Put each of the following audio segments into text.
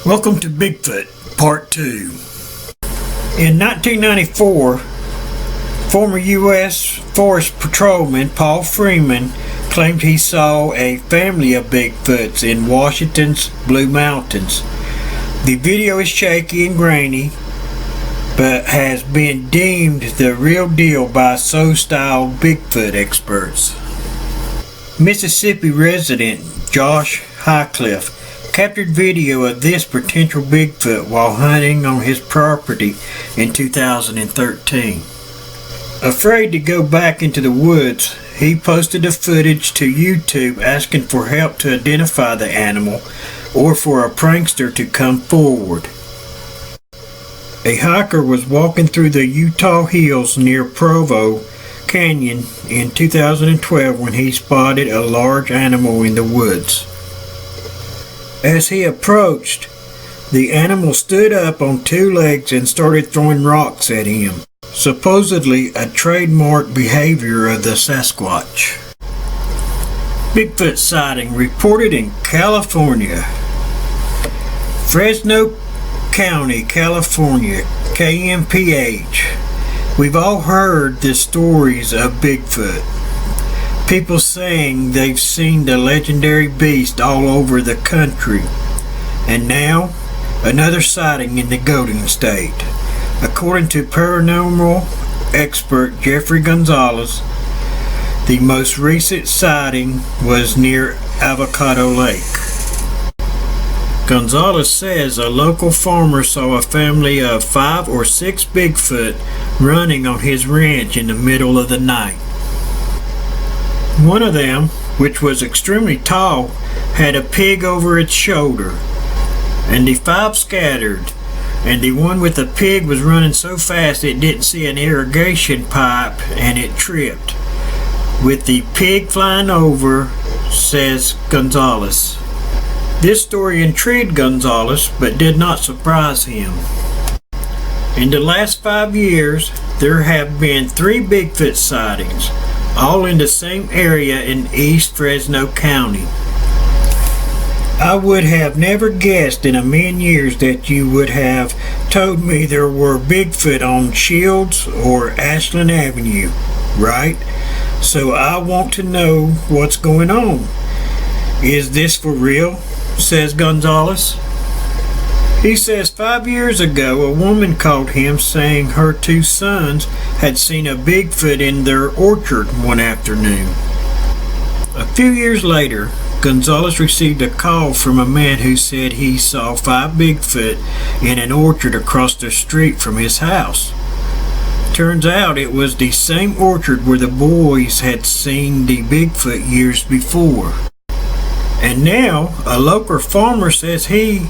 Welcome to Bigfoot, Part 2. In 1994, former U.S. Forest Patrolman Paul Freeman claimed he saw a family of Bigfoots in Washington's Blue Mountains. The video is shaky and grainy, but has been deemed the real deal by so-styled Bigfoot experts. Mississippi resident Josh Highcliffe captured video of this potential Bigfoot while hunting on his property in 2013. Afraid to go back into the woods, he posted the footage to YouTube asking for help to identify the animal or for a prankster to come forward. A hiker was walking through the Utah hills near Provo Canyon in 2012 when he spotted a large animal in the woods. As he approached, the animal stood up on two legs and started throwing rocks at him, supposedly a trademark behavior of the Sasquatch. Bigfoot sighting reported in California. Fresno County, California, KMPH. We've all heard the stories of Bigfoot. People saying they've seen the legendary beast all over the country. And now, another sighting in the Golden State. According to paranormal expert Jeffrey Gonzalez, the most recent sighting was near Avocado Lake. Gonzalez says a local farmer saw a family of 5 or 6 Bigfoot running on his ranch in the middle of the night. One of them, which was extremely tall, had a pig over its shoulder, and the 5 scattered, and the one with the pig was running so fast it didn't see an irrigation pipe and it tripped, with the pig flying over, says Gonzalez. This story intrigued Gonzalez, but did not surprise him. In the last 5 years, there have been 3 Bigfoot sightings, all in the same area in East Fresno County. I would have never guessed in a million years that you would have told me there were Bigfoot on Shields or Ashland Avenue, right? So I want to know what's going on. Is this for real? Says Gonzalez. He says 5 years ago a woman called him saying her 2 sons had seen a Bigfoot in their orchard one afternoon. A few years later, Gonzalez received a call from a man who said he saw 5 Bigfoot in an orchard across the street from his house. Turns out it was the same orchard where the boys had seen the Bigfoot years before. And now a local farmer says he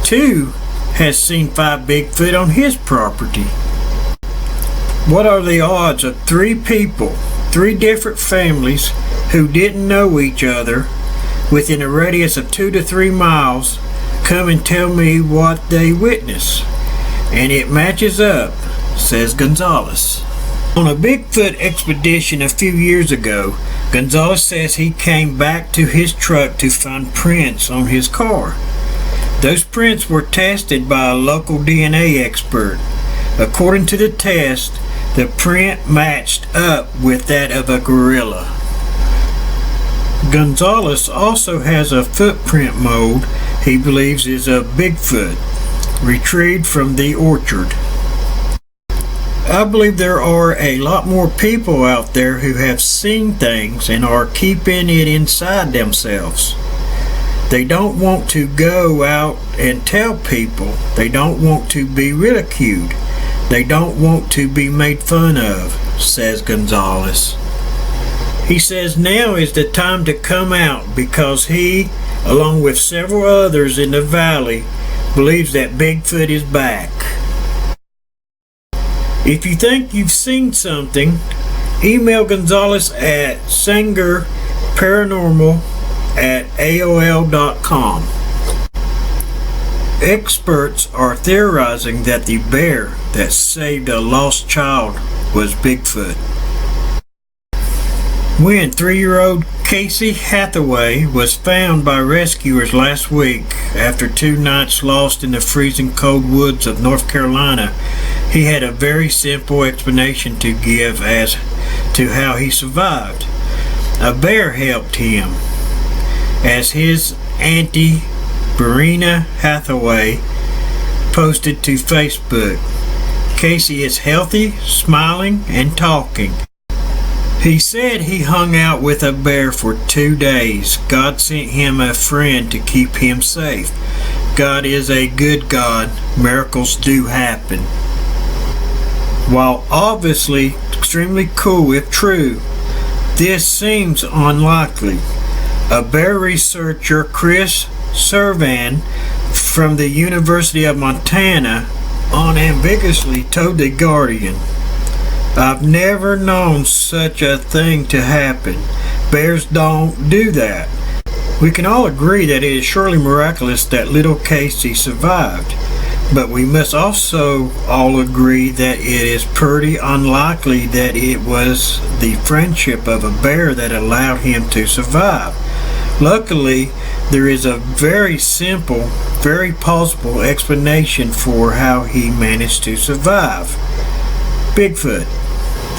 too has seen 5 Bigfoot on his property. What are the odds of 3 people, 3 different families who didn't know each other within a radius of 2 to 3 miles come and tell me what they witnessed? And it matches up, says Gonzalez. On a Bigfoot expedition a few years ago, Gonzalez says he came back to his truck to find prints on his car. Those prints were tested by a local DNA expert. According to the test, the print matched up with that of a gorilla. Gonzalez also has a footprint mold he believes is of Bigfoot, retrieved from the orchard. I believe there are a lot more people out there who have seen things and are keeping it inside themselves. They don't want to go out and tell people. They don't want to be ridiculed. They don't want to be made fun of, says Gonzalez. He says now is the time to come out because he, along with several others in the valley, believes that Bigfoot is back. If you think you've seen something, email Gonzalez at sangerparanormal@aol.com. Experts are theorizing that the bear that saved a lost child was Bigfoot. When 3-year-old Casey Hathaway was found by rescuers last week after 2 nights lost in the freezing cold woods of North Carolina, he had a very simple explanation to give as to how he survived. A bear helped him, as his auntie, Verena Hathaway, posted to Facebook. Casey is healthy, smiling, and talking. He said he hung out with a bear for 2 days. God sent him a friend to keep him safe. God is a good God. Miracles do happen. While obviously extremely cool if true, this seems unlikely. A bear researcher, Chris Servan from the University of Montana, unambiguously told The Guardian, "I've never known such a thing to happen. Bears don't do that." We can all agree that it is surely miraculous that little Casey survived, but we must also all agree that it is pretty unlikely that it was the friendship of a bear that allowed him to survive. Luckily, there is a very simple, very plausible explanation for how he managed to survive. Bigfoot.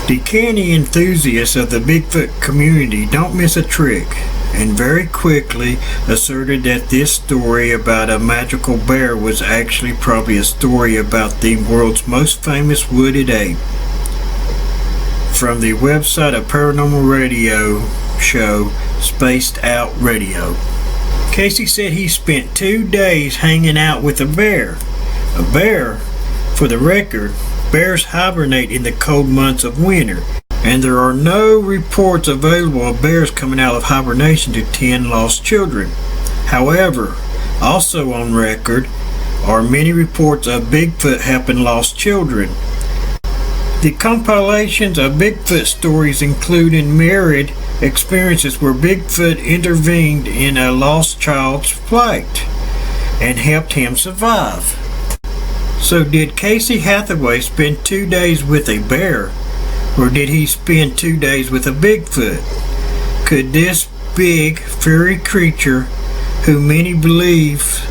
The canny enthusiasts of the Bigfoot community don't miss a trick, and very quickly asserted that this story about a magical bear was actually probably a story about the world's most famous wooded ape. From the website of paranormal radio show Spaced Out Radio. Casey said he spent 2 days hanging out with a bear. A bear, for the record, bears hibernate in the cold months of winter, and there are no reports available of bears coming out of hibernation to tend lost children. However, also on record are many reports of Bigfoot helping lost children. The compilations of Bigfoot stories include myriad experiences where Bigfoot intervened in a lost child's flight and helped him survive. So did Casey Hathaway spend 2 days with a bear, or did he spend 2 days with a Bigfoot? Could this big, furry creature, who many believe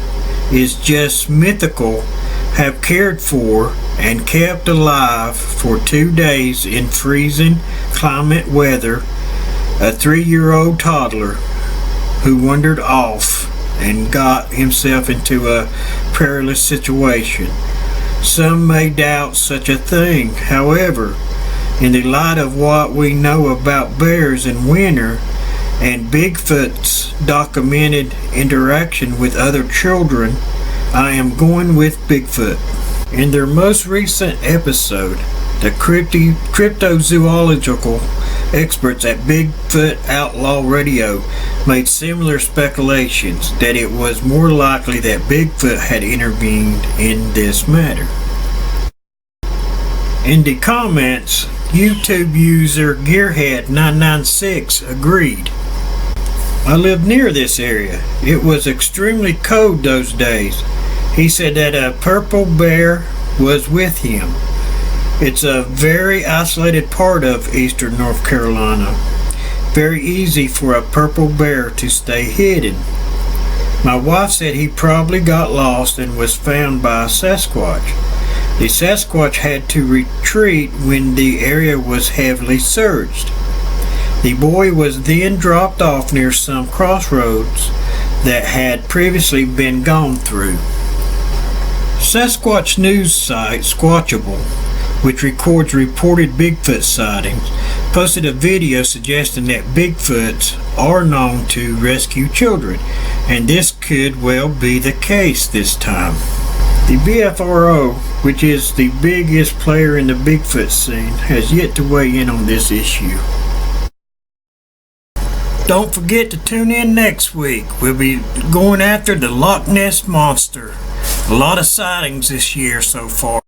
is just mythical, have cared for and kept alive for 2 days in freezing climate weather a 3-year-old toddler who wandered off and got himself into a perilous situation? Some may doubt such a thing. However, in the light of what we know about bears in winter and Bigfoot's documented interaction with other children, I am going with Bigfoot. In their most recent episode, the cryptozoological experts at Bigfoot Outlaw Radio made similar speculations that it was more likely that Bigfoot had intervened in this matter. In the comments, YouTube user Gearhead996 agreed. I lived near this area. It was extremely cold those days. He said that a purple bear was with him. It's a very isolated part of eastern North Carolina. Very easy for a purple bear to stay hidden. My wife said he probably got lost and was found by a Sasquatch. The Sasquatch had to retreat when the area was heavily searched. The boy was then dropped off near some crossroads that had previously been gone through. Sasquatch news site Squatchable, which records reported Bigfoot sightings, posted a video suggesting that Bigfoots are known to rescue children, and this could well be the case this time. The BFRO, which is the biggest player in the Bigfoot scene, has yet to weigh in on this issue. Don't forget to tune in next week. We'll be going after the Loch Ness Monster. A lot of sightings this year so far.